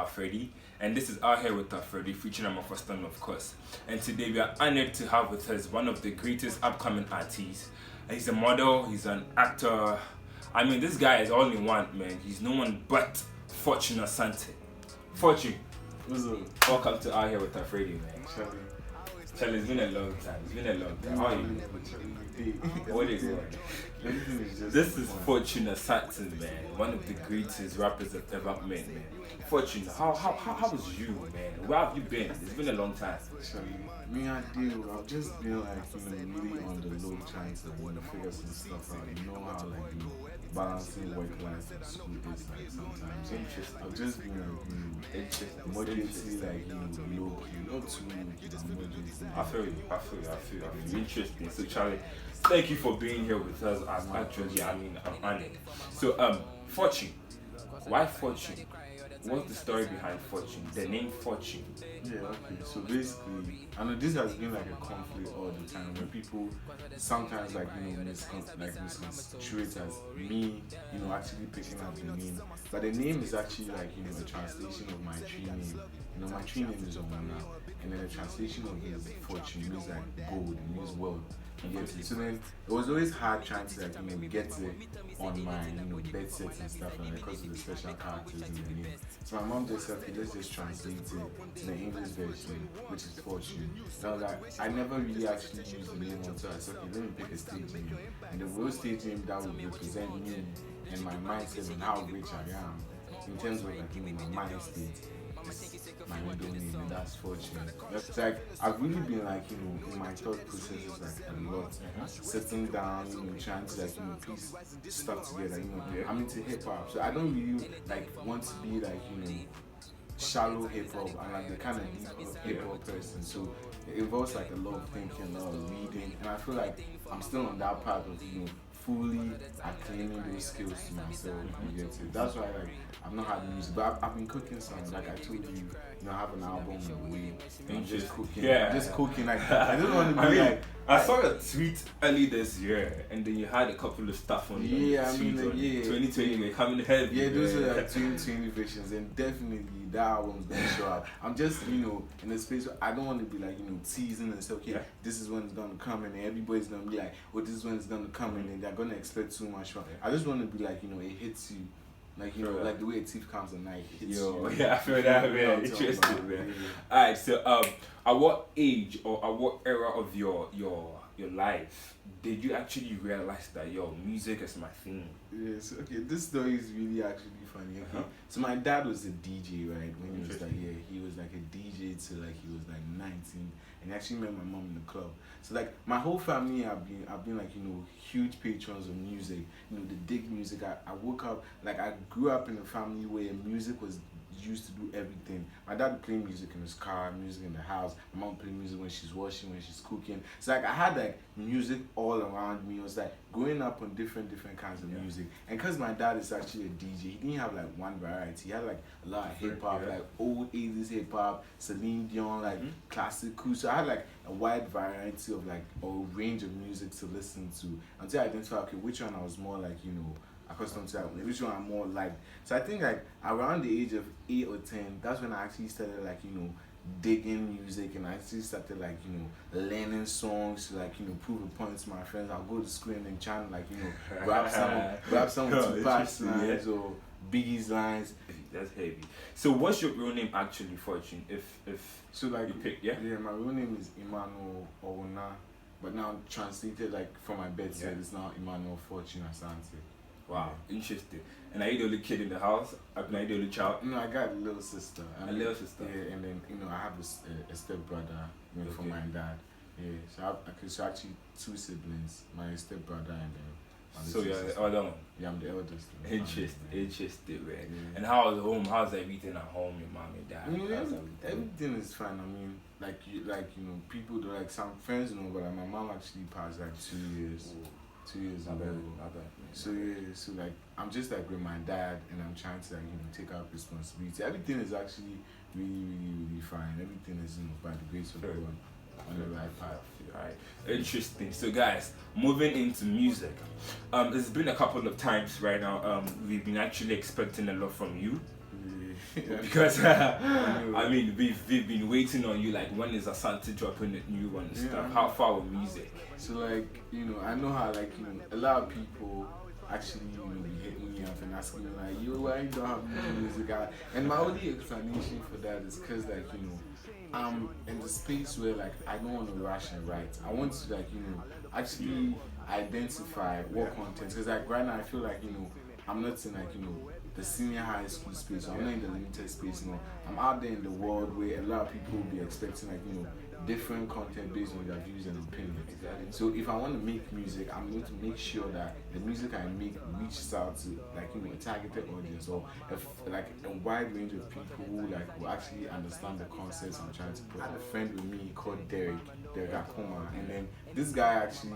Afredi, and this is Out Here with Afredi, featuring my first time, of course. And today we are honored to have with us one of the greatest upcoming artists. He's a model, he's an actor. I mean, this guy is all in one, man. He's no one but Fortune Asante. Fortune, What's up? welcome to Out Here with Afredi, man. Charlie. Charlie, it's been a long time. How are you? What is it? This is Fortune Asante, man. One of the greatest rappers I've ever met, man. Fortune, how was you, man? Where have you been? It's been a long time. Charlie, me I do. I've just been like, really on the low trying to figure some stuff out. You know how balancing work life and school is like sometimes. Interesting. I've just been moderately low key, not too low key, just moderately. I feel you. Interesting. So Charlie, thank you for being here with us. I'm honored. So Fortune, why Fortune? What's the story behind Fortune? The name Fortune. Yeah, okay. So basically, I know this has been like a conflict all the time where people sometimes misconstrue it as me, actually picking up the name. But the name is actually a translation of my tree name. My tree name is Omana, and then the translation of it is Fortune means like gold, it means wealth. You get it? So then it was always hard trying to get it on my bed sets and stuff because of the special characters in the name. So my mom just said, okay, let's just translate it to the English version, which is Fortune. So I was like, I never really actually used the name until I said, okay, let me pick a stage name. And the real stage name that would represent me and my mindset and how rich I am in terms of my mind state. My middle name, and that's Fortune. It's like I've really been in my thought processes a lot, sitting down, trying to piece stuff together. I'm into hip hop, so I don't really want to be shallow hip hop. I'm the kind of deep hip hop person, so it involves a lot of thinking, a lot of reading, and I feel like I'm still on that part of fully acclaiming those skills to myself. You get it? That's why I've not had music, but I've been cooking some. Like I told you, I have an album on the way. I'm just cooking. Yeah. I'm just cooking. I don't want to be I saw a tweet early this year, and then you had a couple of stuff on. 2020 we're coming heavy. Yeah, those are 2020 visions, and definitely that album's gonna show up. I'm just in a space where I don't want to be teasing and say, okay, this is when it's gonna come, and everybody's gonna be like, oh, this is when it's gonna come, and they're gonna expect too much from it. I just want to be it hits you. Like the way a thief comes at night hits you. Yeah, I feel that, man. Interesting, man. Alright, so at what age or at what era of your life did you actually realize that music is my thing? Yes, okay, this story is really actually funny. Okay? So my dad was a DJ, right? When he was he was a DJ till he was 19, and he actually met my mom in the club. So my whole family I've been huge patrons of music. They dig music. I woke up I grew up in a family where music was used to do everything. My dad would play music in his car, music in the house. My mom played music when she's washing, when she's cooking. So I had music all around me. It was growing up on different kinds of music. And because my dad is actually a DJ, he didn't have one variety. He had a lot of hip hop, old 80s hip hop, Celine Dion, classical. So I had a wide variety of a range of music to listen to until I identified which one I was more accustomed to that, which one I'm more like. So I think around the age of 8 or 10, that's when I actually started digging music, and I actually started learning songs to prove a point to my friends. I'll go to school and then try and rap some of Tupac's lines or Biggie's lines. That's heavy. So what's your real name actually, Fortune? If so you pick, yeah, my real name is Emmanuel Owona, but now translated from my bedside, it's now Emmanuel Fortune Asante. Wow, interesting. And are you the only kid in the house? Are you the only child? No, I got a little sister. Little sister. Yeah, and then I have a step brother from my dad. Yeah, so actually 2 siblings. My step brother and then. So you're the other one. Yeah, I'm the eldest. Interesting, man. Yeah. And how's home? How's everything at home? Your mom and dad? Everything is fine. I mean, people do some friends but my mom actually passed 2 years. Ooh. 2 years ago. Not bad. So I'm just with my dad, and I'm trying to take out responsibility. Everything is actually really fine. Everything is by the grace of God on the right path. Alright, interesting. So guys, moving into music, it's been a couple of times right now. We've been actually expecting a lot from you. Because I mean, we've been waiting on you. Like, when is Asante dropping a new one and stuff? How far with music? So like, I know how like a lot of people actually be hitting me up and asking me like, yo, why you don't have new music out? And my only explanation for that is because like I'm in the space where like I don't want to rush and write. I want to like actually identify what content, because like right now I feel like I'm not in like the senior high school space. So I'm not in the limited space. I'm out there in the world where a lot of people will be expecting like different content based on their views and opinions. So if I want to make music, I'm going to make sure that the music I make reaches out to like a targeted audience, or like a wide range of people who like will actually understand the concepts I'm trying to put. I had a friend with me called Derek Akoma, and then this guy actually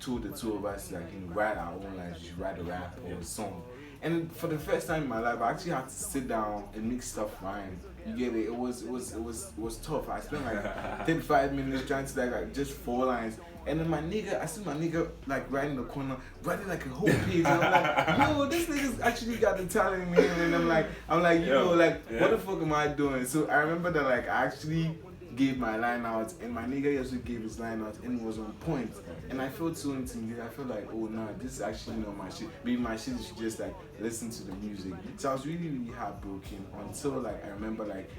told the two of us like write our own lines. You should write a rap or a song. And for the first time in my life, I actually had to sit down and make stuff rhyme. You get it? It was tough. I spent like 35 minutes trying to like just 4 lines. And then I see my nigga like right in the corner, writing like a whole page. And I'm like, yo, this nigga's actually got the talent in him. And I'm like, what the fuck am I doing? So I remember that like I actually gave my line out, and my nigga also gave his line out, and it was on point. And I felt so intimidated. I felt like, oh nah, this is actually not my shit. Maybe my shit is just like listen to the music. So I was really, really heartbroken until like I remember like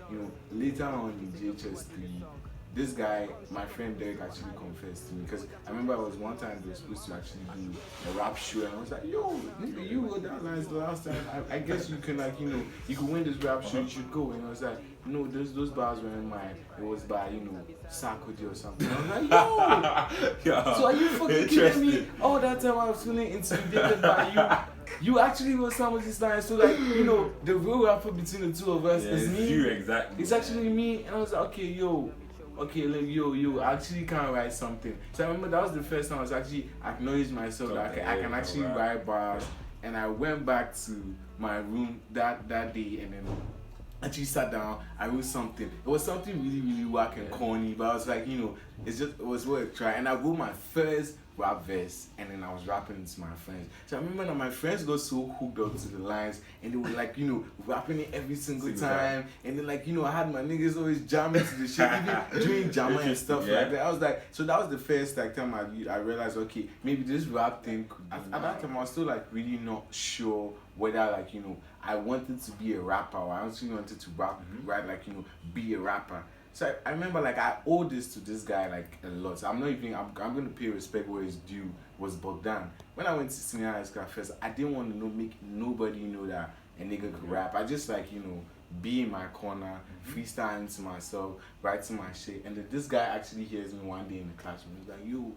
later on in JHS3, this guy, my friend Derek, actually confessed to me, because I remember I was one time they were supposed to actually do a rap show, and I was like, yo, nigga, you wrote that lines the last time. I guess you can like you can win this rap show, you should go. And I was like, no, those bars were in mine. It was by Sarkozy or something. I was like, yo, so are you fucking kidding me? All that time I was feeling intimidated by you. You actually wrote some of these lines. So like the real rapper between the two of us is me. You, exactly. It's actually me. And I was like, okay, like, yo, I actually can't write something. So I remember that was the first time I was actually acknowledged myself that I can actually write bars. And I went back to my room that day, and then actually sat down. I wrote something. It was something really, really whack and corny, but I was like, it was worth a try. And I wrote my first rap verse, and then I was rapping it to my friends. So I remember that my friends got so hooked up to the lines, and they were like, rapping it every single time. And then like, I had my niggas always jamming to the shit, even doing jammer and stuff like that. I was like, so that was the first like time I realized, okay, maybe this rap thing could, at that time I was still like really not sure whether like, I wanted to be a rapper, or I actually wanted to write like, be a rapper. So I remember like I owe this to this guy like a lot. So I'm gonna pay respect where his due was Bogdan. When I went to senior high school first, I didn't want to make nobody know that a nigga could rap. I just like be in my corner, freestyling to myself, writing my shit. And then this guy actually hears me one day in the classroom. He's like, yo,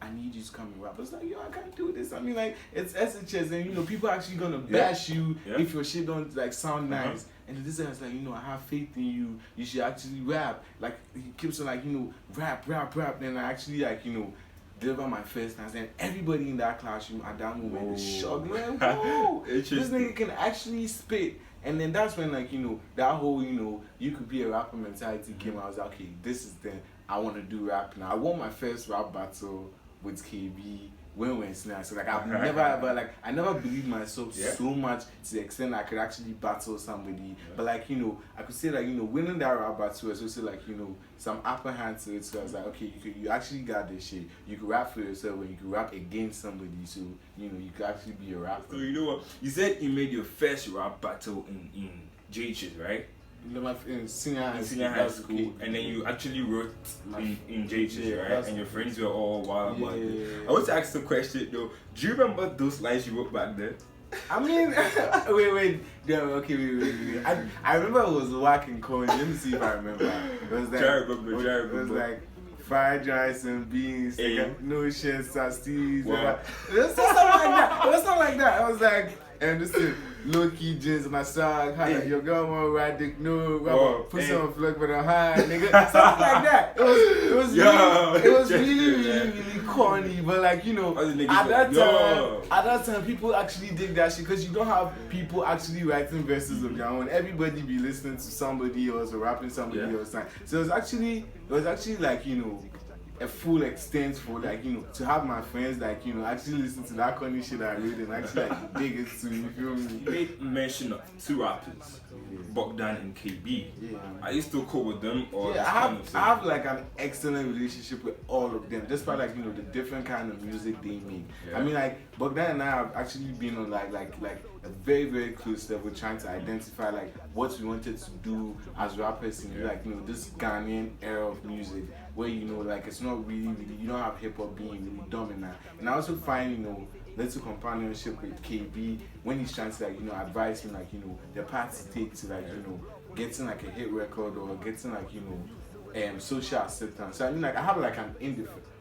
I need you to come and rap. I was like, yo, I can't do this. I mean, like, it's SHS, and people are actually gonna bash you if your shit don't like sound nice. And this guy's like, I have faith in you. You should actually rap. Like, he keeps on like, rap. Then I actually like, deliver my first lines. And everybody in that classroom at that moment is shocked. Like, whoa, this nigga can actually spit. And then that's when like, that whole, you could be a rapper mentality came. I was like, okay, this is then I want to do rap now. I won my first rap battle with KB when we were in senior. So like I've never ever like I never believed myself so much to the extent I could actually battle somebody. But like I could say like winning that rap battle was also like some upper hand to it. So I was like, okay, you actually got this shit. You could rap for yourself, and you could rap against somebody. So you could actually be a rapper. So you know what? You said you made your first rap battle in JHS, right? In senior high school, okay. And then you actually wrote in JHS, right? And your friends were all wild about it. I want to ask the question though. Do you remember those lines you wrote back then? I mean, wait. I remember it was whack and corny. Let me see if I remember. It was like, it was like fried rice and beans, like, no shit, pasties. Wow. It was something like that. I was like, and this is low-key jeans and I saw like, your girl want ride dick, no, put some flag but I'm high, nigga. Something like that. It was really corny, but like, at that time, people actually dig that shit, because you don't have people actually writing verses of their own. Everybody be listening to somebody else or rapping somebody else. So it was actually like, a full extent for like, to have my friends like, actually listen to that corny shit I read and actually like dig it too, you feel me? You made mention of 2 rappers, Bogdan and KB. Yeah. Are you still cool with them? Or Yeah, it's kind of I have like an excellent relationship with all of them, despite like the different kind of music they make. Yeah. I mean, like Bogdan and I have actually been on like a very close level, trying to identify like what we wanted to do as rappers in like this Ghanaian era of music, where like it's not really you don't have hip hop being really dominant. And I also find little companionship with KB when he's trying to like advise me like the path to take to like getting like a hit record or getting like social acceptance. So I mean like I have like an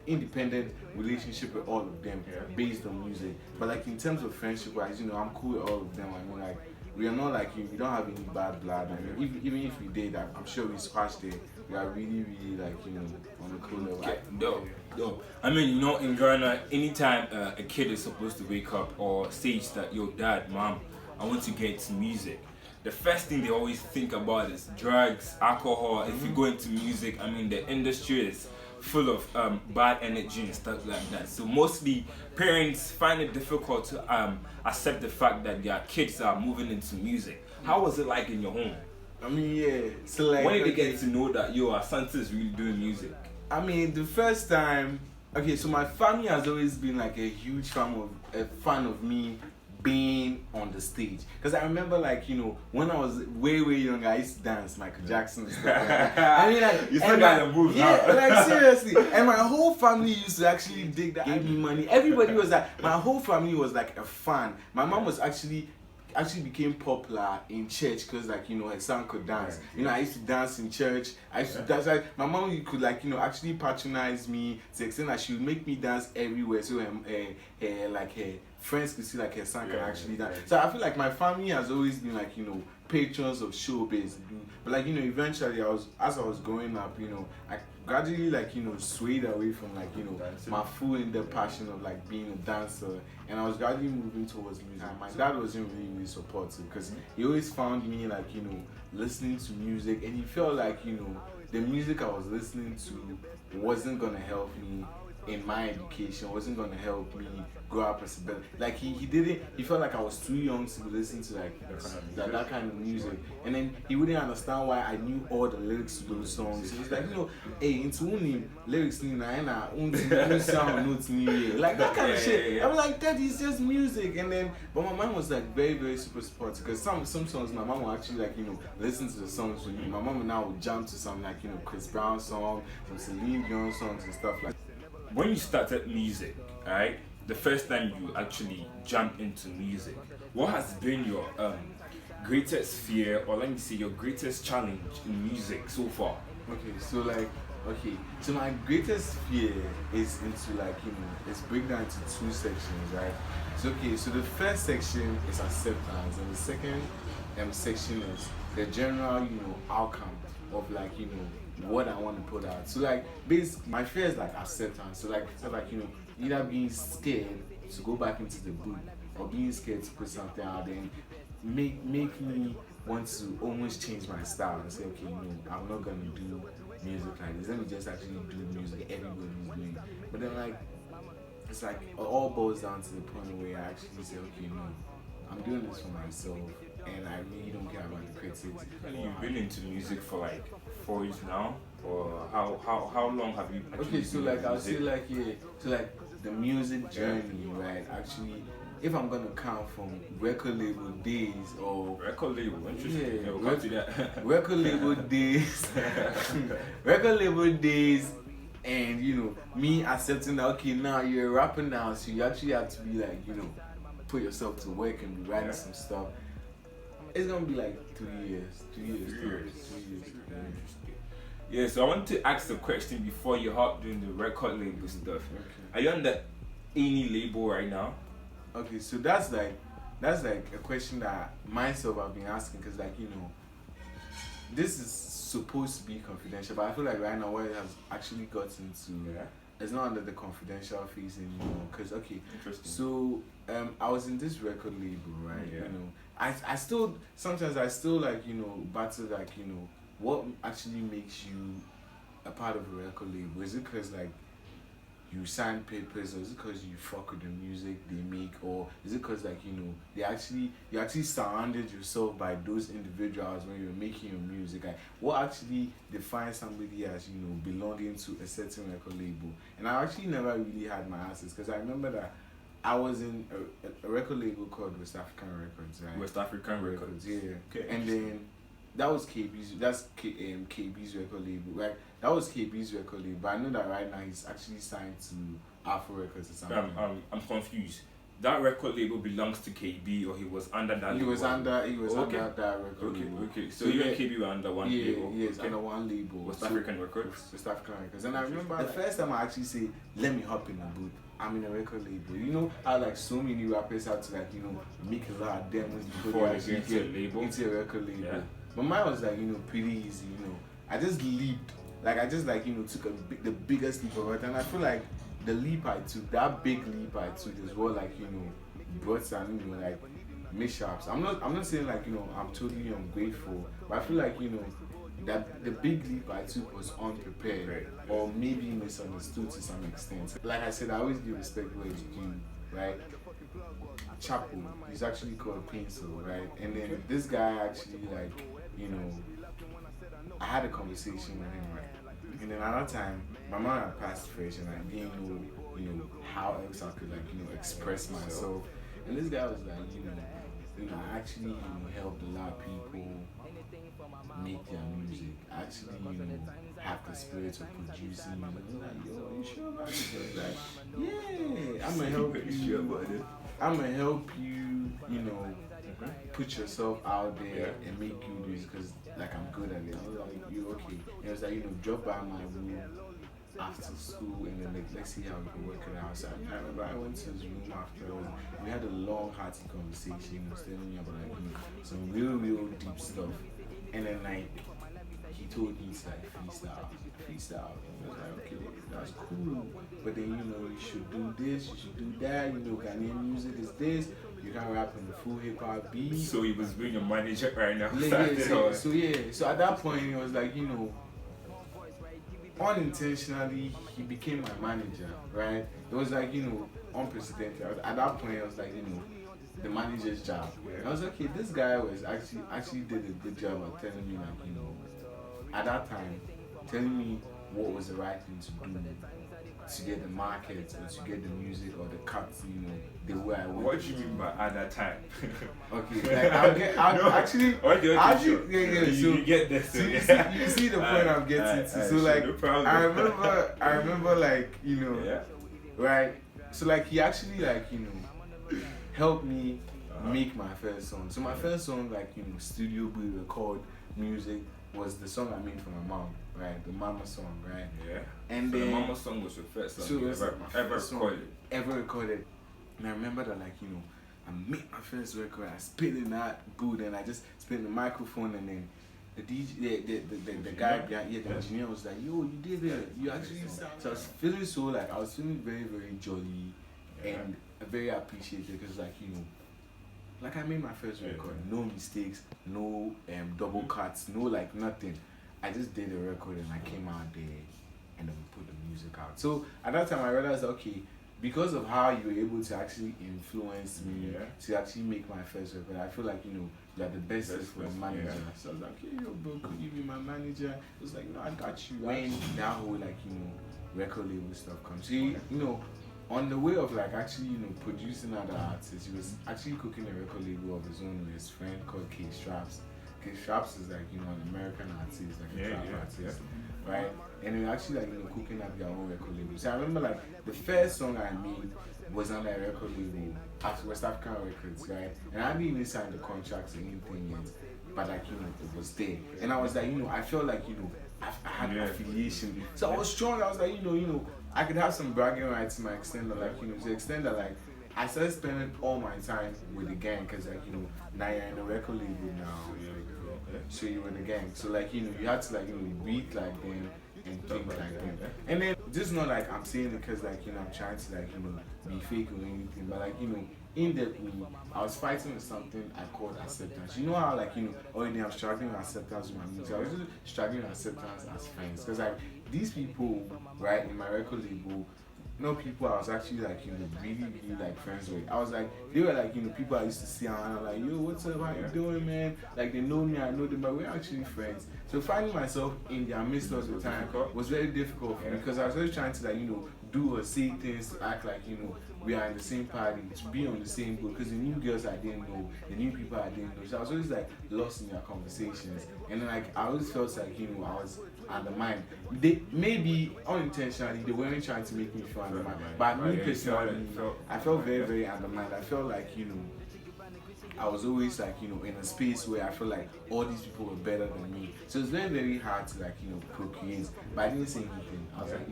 independent relationship with all of them based on music. But like in terms of friendship wise, I'm cool with all of them. I mean like we are not like we don't have any bad blood. I mean even if we did, I'm sure we squashed it. We are really like on a cool level. Yo, I mean, in Ghana, anytime a kid is supposed to wake up or says that, yo, dad, mom, I want to get into music, the first thing they always think about is drugs, alcohol. If you go into music, I mean, the industry is full of bad energy and stuff like that. So mostly parents find it difficult to accept the fact that their kids are moving into music. How was it like in your home? I mean, yeah. So like, when did they get to know that Asante is really doing music? I mean, the first time. Okay, so my family has always been like a huge fan of me being on the stage. Because I remember like when I was way younger, I used to dance Michael Jackson and stuff like that. I mean like you still got the moves, yeah, like seriously. And my whole family used to actually dig that, gave me money. Everybody was like, my whole family was like a fan. My mom was actually became popular in church because like her son could dance. I used to dance in church. I used to dance. Like, my mom could like actually patronize me to the extent that she would make me dance everywhere. So like her friends could see like her son can actually dance. So I feel like my family has always been like patrons of showbiz. But like eventually as I was growing up, I gradually like swayed away from like my full in-depth passion of like being a dancer, and I was gradually moving towards music. My dad wasn't really supportive because he always found me like listening to music, and he felt like the music I was listening to wasn't gonna help me in my education, wasn't gonna help me grow up as a better. Like he felt like I was too young to be listening to like that kind of music, and then he wouldn't understand why I knew all the lyrics to those songs. He was like, hey, into only lyrics sound notes like that kind of shit. I was like, that is just music. And then, but my mom was like very super supportive because some songs my mom would actually like listen to the songs with me. My mom now would jump to some like Chris Brown song, some Celine Dion songs and stuff like. When you started music, alright, the first time you actually jumped into music, what has been your greatest fear, or let me say your greatest challenge in music so far? So my greatest fear is into like it's break down into two sections, right? So the first section is acceptance, and the second section is the general outcome of like what I want to put out. So like basically my fear is like acceptance. So like either being scared to go back into the booth or being scared to put something out there and make me want to almost change my style and say, okay, I'm not gonna do music like this. Let me just actually do music everybody's doing. But then like it's like it all boils down to the point where I actually say, okay, I'm doing this for myself, and I really don't care about the critics. You've been into music for like 4 years now, or how long have you actually so like I'll say like so like the music journey, right? Actually, if I'm gonna count from record label days or record label, interesting. Record label days, record label days, and me accepting that okay, now you're a rapper now, so you actually have to be like put yourself to work and be writing some stuff. It's gonna be like 3 years. 2 years. 3 years. Yeah, so I want to ask a question before you hop doing the record label stuff. Okay. Are you on any label right now? Okay, so that's like a question that myself I've been asking, because like this is supposed to be confidential, but I feel like right now what it has actually gotten to it's not under the confidential phase anymore. Because okay, so I was in this record label, right? I still sometimes like battle like what actually makes you a part of a record label. Is it because like you sign papers, or is it because you fuck with the music they make, or is it because like you actually surrounded yourself by those individuals when you're making your music? Like, what actually defines somebody as belonging to a certain record label? And I actually never really had my answers, because I remember that I was in a record label called West African Records, right? West African Records. Yeah. Okay. And then that was KB's record label, right? That was KB's record label. But I know that right now he's actually signed to Afro Records or something. I'm confused. That record label belongs to KB, or he was under that He label? was under that record Okay, label. okay. So you and KB were under one label? Yes, under one label. West African Records? West African Records. And I remember the first time I actually say, let me hop in the booth, I'm in a record label. You know how like so many rappers have to like, make a lot of demos before they actually get into a record label. Yeah. But mine was like, pretty easy, I just leaped. Like I just like, took the biggest leap of it. And I feel like the leap I took, that big leap I took is what like, brought some, like mishaps. I'm not saying like, I'm totally ungrateful, but I feel like, that the big leap I took was unprepared or maybe misunderstood to some extent. Like I said, I always give respect where it's due, right? Chapo, he's actually called Pencil, right? And then this guy actually like, I had a conversation with him, right? And then another time, my mom had passed fresh and I didn't know, how else I could like, express myself. And this guy was like, I actually, helped a lot of people make their music. I actually, have the spirit of producing. I was like, yo, you sure about this? I was like, yeah, I'm gonna help you. I'm gonna help you, put yourself out there and make you do this, because like I'm good at it. I was like, you okay? And it was like, drop by my room after school and then like, let's see how we can work it out. So I remember I went to his room afterwards. We had a long, hearty conversation. He was telling me about like, some real deep stuff. And then like he told me to like freestyle. And I was like, okay, that's cool. But then you should do this, you should do that. Ghanaian music is this. You can rap in the full hip hop beat. So he was being a manager right now. So at that point he was like, unintentionally he became my manager, right? It was like, unprecedented. At that point I was like, the manager's job. And I was like, okay, this guy was actually did a good job of telling me like, at that time, telling me what was the right thing to do to get the market or to get the music or the cuts, the way I want. What do you mean by at that time? Okay, like Okay, so you get this. You see the point I'm getting to. So like, no, I remember like, right? So like he actually like, helped me make my first song. So my first song, like, studio booth record music, was the song I made for my mom, right? The mama song, right? Yeah. And so then the mama song was your first song so ever recorded. And I remember that like, I made my first record, I spit in that booth and I just spit in the microphone, and then the DJ, the guy behind, the engineer was like, yo, you did it. You actually sound. So I was feeling I was feeling very, very jolly and very appreciated, because like, like I made my first record, no mistakes, no double cuts, no like nothing. I just did a record and I came out there and then we put the music out. So at that time I realized, okay, because of how you were able to actually influence me to actually make my first record, I feel like, you're the best for a manager. So I was like, okay, yo bro, could you be my manager? It was like, no, I got you. When that whole like, record label stuff comes. So, on the way of like actually, producing other artists, he was actually cooking a record label of his own with his friend called K Straps. K Straps is like, an American artist, like a trap artist, right? And they were actually like, cooking up their own record label. So I remember like the first song I made was on that record label after West African Records, right? And I didn't even sign the contracts or anything yet, but like, it was there. And I was like, I felt like, I had an affiliation. So I was strong. I was like, I could have some bragging rights to my extent that like, to the extent that like, I started spending all my time with the gang, because like, now you're in a record label now. So you were in the gang. So like, you had to like, beat like them and think like them. And then just not like I'm saying it because like, I'm trying to like, be fake or anything, but like, in depthly, I was fighting with something I called acceptance. You know how like, already I'm struggling with acceptance with my music. I was just struggling with acceptance as friends, because like these people, right, in my record label, people I was actually like, really, really like friends with. I was like, they were like, people I used to see around. I'm like, yo, what's up? How you doing, man? Like, they know me, I know them, but we're actually friends. So finding myself in their midst all the time was very difficult for me because I was always trying to, like, do or say things to act like, we are in the same party, to be on the same boat. Because the new girls I didn't know, the new people I didn't know. So I was always like lost in their conversations. And then, like, I always felt like, I was undermined. They maybe unintentionally they weren't trying to make me feel undermined. But me personally, I felt very, very undermined. I felt like, I was always like, in a space where I feel like all these people were better than me. So it's very, very hard to like, procreate. But I didn't say anything. I was like,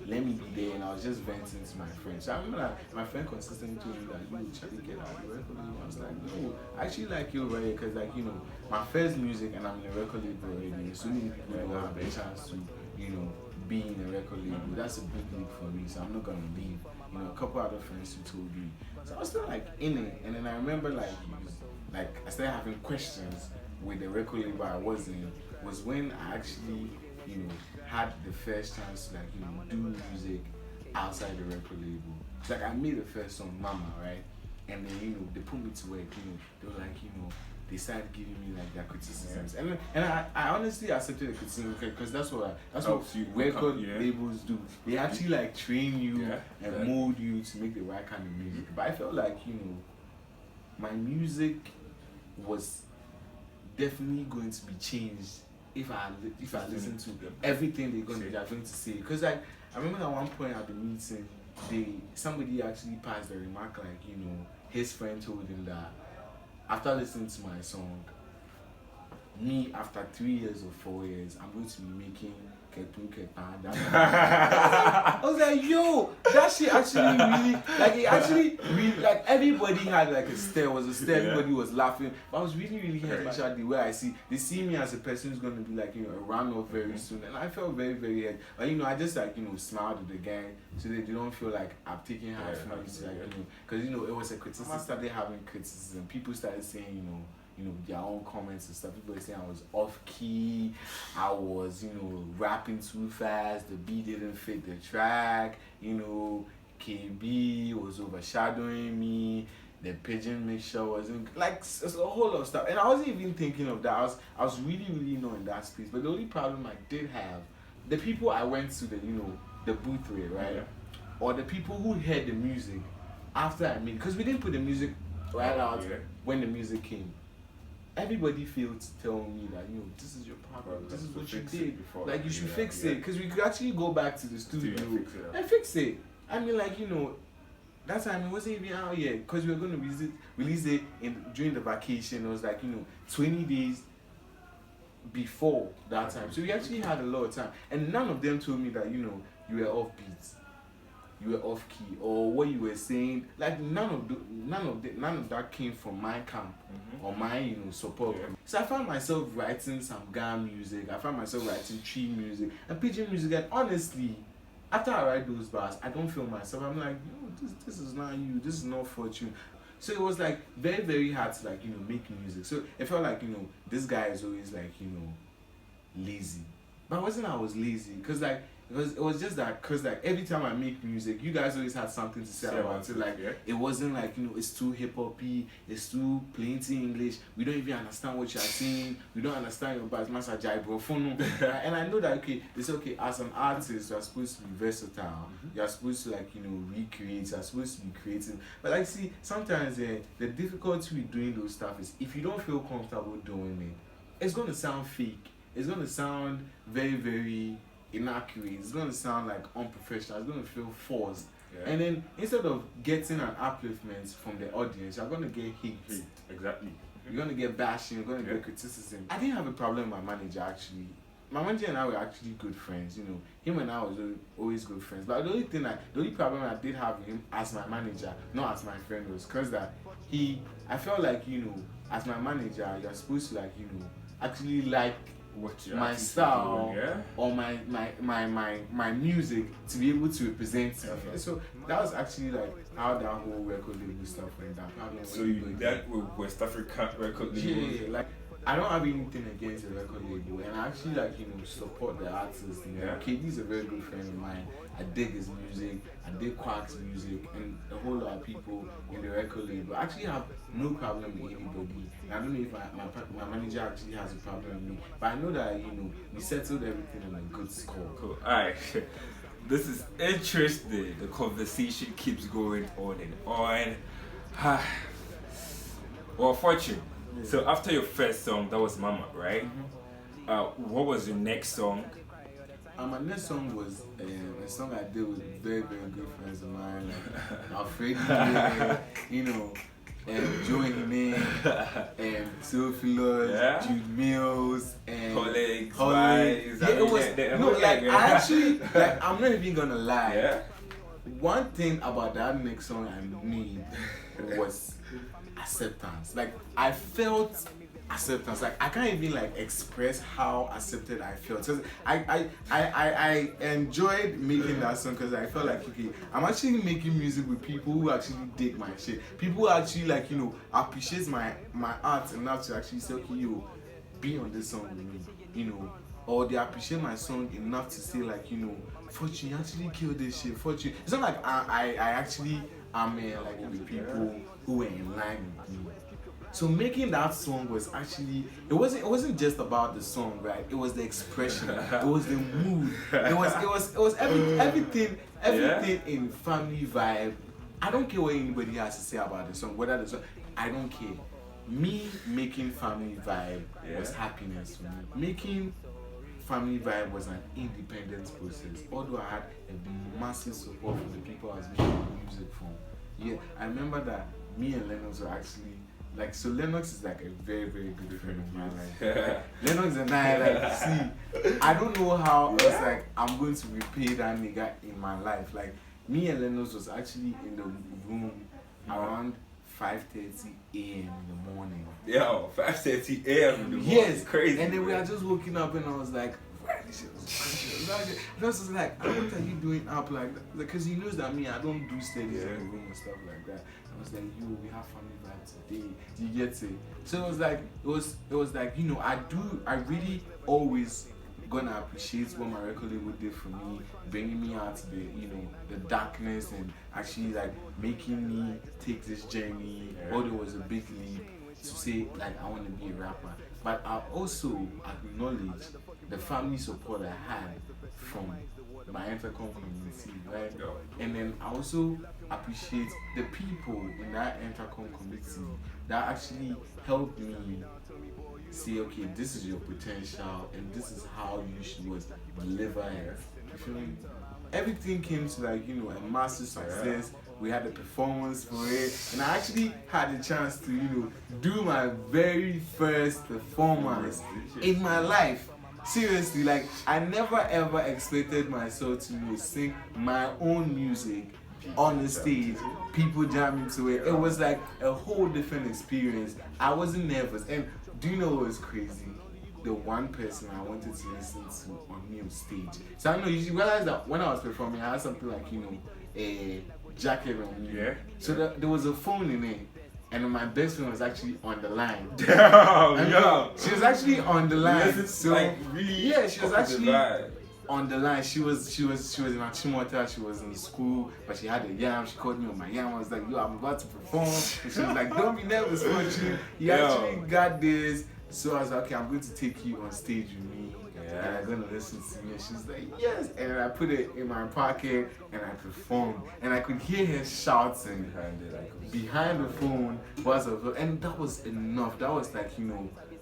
let me be there, and I was just venting to my friends. So I remember that my friend consistently told me that, Charlie, get out of the record label. I was like, no, I actually like you already because like, my first music and I'm in a record label already. So many people don't have a chance to, be in a record label. That's a big leap for me, so I'm not gonna leave. A couple other friends who told me. So I was still like in it, and then I remember like I started having questions with the record label I was in. Was when I actually, had the first chance to like, do music outside the record label. It's like I made the first song, Mama, right? And then they put me to work. They were like, they started giving me like their criticisms, and I honestly accepted the criticism because that's what record labels do. They actually like train you and mold you to make the right kind of music. But I felt like my music was definitely going to be changed if I listen to everything they're going to say. Because like I remember at one point at the meeting, somebody actually passed the remark like his friend told him that after listening to my song, me after 3 years or 4 years, I'm going to be making I was like, yo, that shit actually really, like it actually really, like everybody had like a stare, everybody was laughing. But I was really, really hurt the way they see me as a person who's gonna be like, around up very soon. And I felt very, very hurt. But I just like, smiled at the gang so they don't feel like I'm taking hard for me to like, because it was a criticism. I started having criticism. People started saying, their own comments and stuff. People were saying I was off key, I was, rapping too fast, the beat didn't fit the track, KB was overshadowing me, the pigeon mixture wasn't like it's a whole lot of stuff. And I wasn't even thinking of that. I was really, really not in that space. But the only problem I did have, the people I went to the booth with, right? Or the people who heard the music after I made, because we didn't put the music right out when the music came. Everybody failed to tell me that this is your problem, this is what you did, like you should fix it, because we could actually go back to the studio and fix it. I mean, like that time it wasn't even out yet, because we were going to release it during the vacation. It was like 20 days before that time, so we actually had a lot of time, and none of them told me that you were off beat, you were off key, or what you were saying. Like none of that came from my camp or my support. So I found myself writing some Ghana music. I found myself writing tree music and pigeon music. And honestly, after I write those bars, I don't feel myself. I'm like, this is not you. This is not fortune. So it was like very, very hard to like make music. So it felt like this guy is always like lazy. But it wasn't I was lazy, because like it was just that, because like every time I make music, you guys always had something to say about it. Like it wasn't like it's too hip hoppy, it's too plainty English. We don't even understand what you're saying. We don't understand your bars, master jai bro. And I know that it's okay as an artist, you're supposed to be versatile. You're supposed to like recreate. You're supposed to be creative. But like see, sometimes the difficulty with doing those stuff is if you don't feel comfortable doing it, it's gonna sound fake. It's gonna sound very, very inaccurate. It's gonna sound like unprofessional. It's gonna feel forced. And then instead of getting an upliftment from the audience, you're gonna get hate. Exactly. You're gonna get bashing. You're gonna get criticism. I didn't have a problem with my manager actually. My manager and I were actually good friends. Him and I was always good friends. But the only problem I did have with him as my manager, not as my friend, was because that I felt like as my manager, you're supposed to like actually like my style or my music to be able to represent me. So that was actually like how that whole record label stuff went down. So you that with West African record label? Yeah, like I don't have anything against the record label, and I actually like support the artist. Yeah. KD is a very good friend of mine. I dig his music. I dig Quack's music, and a whole lot of people in the record label. I actually have no problem with anybody. And I don't know if my manager actually has a problem with me, but I know that we settled everything on a good score. Cool. Alright. This is interesting. The conversation keeps going on and on. Well, Fortune. Yeah. So after your first song, that was Mama, right? What was your next song? My next song was a song I did with very, very good friends of mine, like Afredi, Joey and Sophie Jude Mills, and Colleagues, Yeah, it was I actually I'm not even gonna lie. Yeah. One thing about that next song I made was acceptance. Like I felt acceptance. Like I can't even express how accepted I felt. Cause I enjoyed making that song because I felt like okay, I'm actually making music with people who actually dig my shit. People who actually appreciate my art enough to actually say okay, be on this song with me, or they appreciate my song enough to say Fortune, you actually killed this shit. Fortune. It's not like I actually am with people who were in line with me. So making that song was actually it wasn't just about the song, right? It was the expression, it was the mood, it was everything in Family Vibe. I don't care what anybody has to say about the song, whether the song, I don't care. Me making Family Vibe was happiness for me. Making Family Vibe was an independent process. Although I had a massive support from the people I was making music from. Yeah, I remember that me and Lennox were actually so Lennox is a very, very good friend of mine. Lennox and I see, I don't know how else I'm going to repay that nigga in my life. Me and Lennox was actually in the room around 5:30 a.m. in the morning. Yo, 5:30 a.m. in the morning. Yes, crazy. And then we are just waking up and I was like, this shit was like, what are you doing up like that? Because he knows that I don't do studies in the room and stuff like that. I was like, we have Family Vibe today. Do you get it? So it was like, I really always gonna appreciate what my record label did for me, bringing me out to the darkness and actually making me take this journey. Although it was a big leap to say I want to be a rapper, but I also acknowledge the family support I had from my intercom community, right? And then I also appreciate the people in that intercom community that actually helped me say, okay, this is your potential and this is how you should deliver it. You feel me? Everything came to a massive success. We had a performance for it, and I actually had a chance to do my very first performance in my life. Seriously, I never ever expected myself to sing my own music on the stage, people jamming to it. It was a whole different experience. I wasn't nervous, and do you know what was crazy? The one person I wanted to listen to on me on stage. So I don't know, you realize that when I was performing, I had something a jacket on me. Yeah. So there was a phone in it. And my best friend was actually on the line. Damn, she was actually on the line. Yes, so really she was actually on the line. She was in Achimota. She was in school, but she had a yam. She called me on my yam. I was like, yo, I'm about to perform. And she was like, don't be nervous, Fortune. You actually got this. So I was like, okay, I'm going to take you on stage with me. And I'm going to listen to me. And she's like, yes. And then I put it in my pocket and I performed. And I could hear her shouting behind the phone. And that was enough. That was that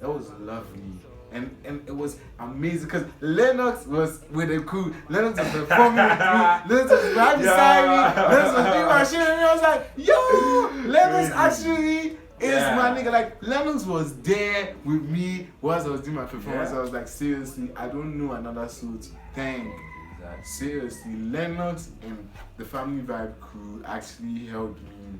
was lovely. And it was amazing because Lennox was with the crew. Lennox was performing with me. Lennox was right beside me. Lennox was doing my shit. And I was like, yo, Lennox actually is my nigga. Lennox was there with me whilst I was doing my performance. I was like, seriously, I don't know another soul to thank. Seriously, Lennox and the Family Vibe crew actually helped me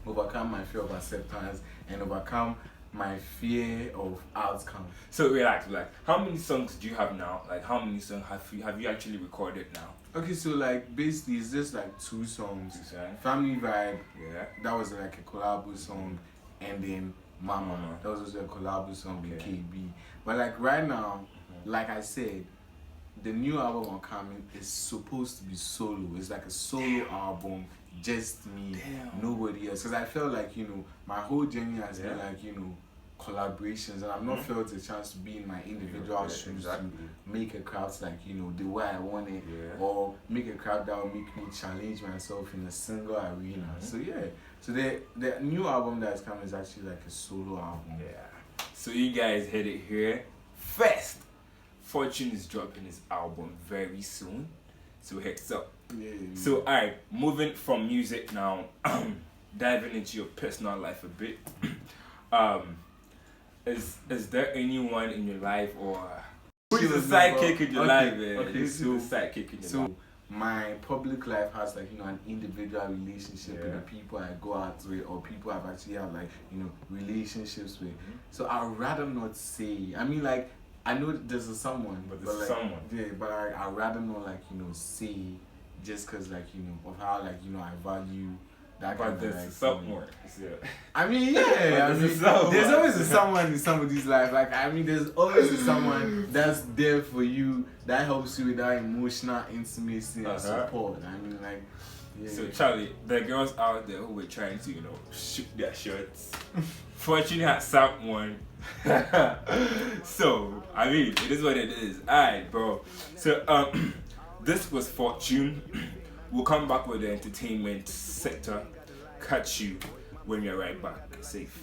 overcome my fear of acceptance and overcome my fear of outcome. So relax. How many songs do you have now? How many songs have you actually recorded now? Okay, so basically it's just 2 songs. Family Vibe, that was a collabo song, and then Mama. Mama. That was also a collab song with Okay. KB. But like right now, like I said, the new album coming is supposed to be solo. It's like a solo album, just me, nobody else. Because I felt like, you know, my whole journey has been like, you know, collaborations, and I've not felt a chance to be in my individual shoes to make a craft like, you know, the way I want it, or make a craft that will make me challenge myself in a single arena. So yeah, so the new album that's coming is actually like a solo album. Yeah. So you guys heard it here first. Fortune is dropping his album very soon, so heads up. So alright, moving from music now, diving into your personal life a bit. Is there anyone in your life, or who's the sidekick in your life, man? Okay, Who's the sidekick in your life? My public life has like, you know, an individual relationship with the people I go out with, or people I've actually had like, you know, relationships with. So I'd rather not say. I mean, like, I know there's a someone, but there's like, someone. Yeah, but I'd rather not like, you know, say, just cause like, you know, of how like, you know, I value that kind But of there's like, someone. I mean, yeah, I mean, there's always a someone in somebody's life. Like, I mean, there's always a someone that's there for you, that helps you with that emotional intimacy and support. I mean, like, yeah. So Charlie, the girls out there who were trying to, you know, shoot their shots, fortunately had someone. So I mean, it is what it is. Alright, bro. So this was Fortune. We'll come back with the entertainment sector. Catch you when we're right back. Safe.